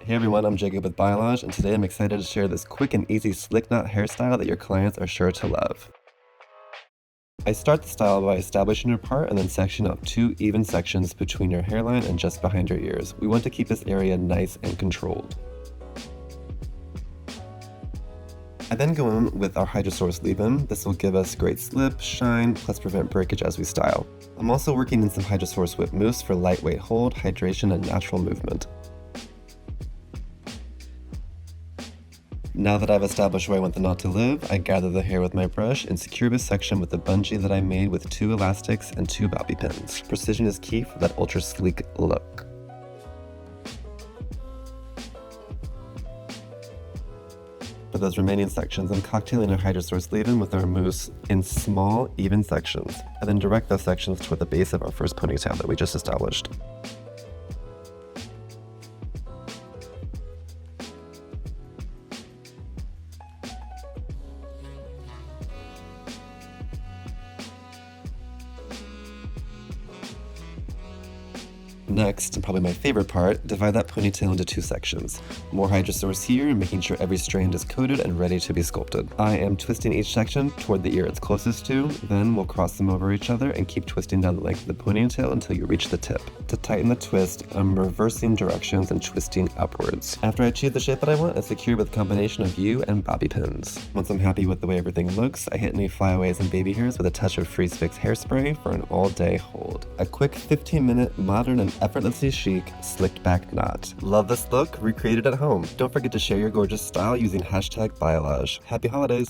Hey everyone, I'm Jacob with Biolage, and today I'm excited to share this quick and easy slick knot hairstyle that your clients are sure to love. I start the style by establishing your part and then section up 2 even sections between your hairline and just behind your ears. We want to keep this area nice and controlled. I then go in with our Hydrosource leave-in. This will give us great slip, shine, plus prevent breakage as we style. I'm also working in some Hydrosource whip mousse for lightweight hold, hydration, and natural movement. Now that I've established where I want the knot to live, I gather the hair with my brush and secure this section with the bungee that I made with 2 elastics and 2 bobby pins. Precision is key for that ultra sleek look. For those remaining sections, I'm cocktailing our Hydrosource leave-in with our mousse in small, even sections, and then direct those sections toward the base of our first ponytail that we just established. Next, and probably my favorite part, divide that ponytail into 2 sections. More Hydrosource here, making sure every strand is coated and ready to be sculpted. I am twisting each section toward the ear it's closest to, then we'll cross them over each other and keep twisting down the length of the ponytail until you reach the tip. To tighten the twist, I'm reversing directions and twisting upwards. After I achieve the shape that I want, I secure with a combination of U and bobby pins. Once I'm happy with the way everything looks, I hit any flyaways and baby hairs with a touch of Freeze Fix hairspray for an all-day hold. A quick 15-minute modern and effortlessly chic, slicked back knot. Love this look? Recreate it at home. Don't forget to share your gorgeous style using #Biolage. Happy holidays!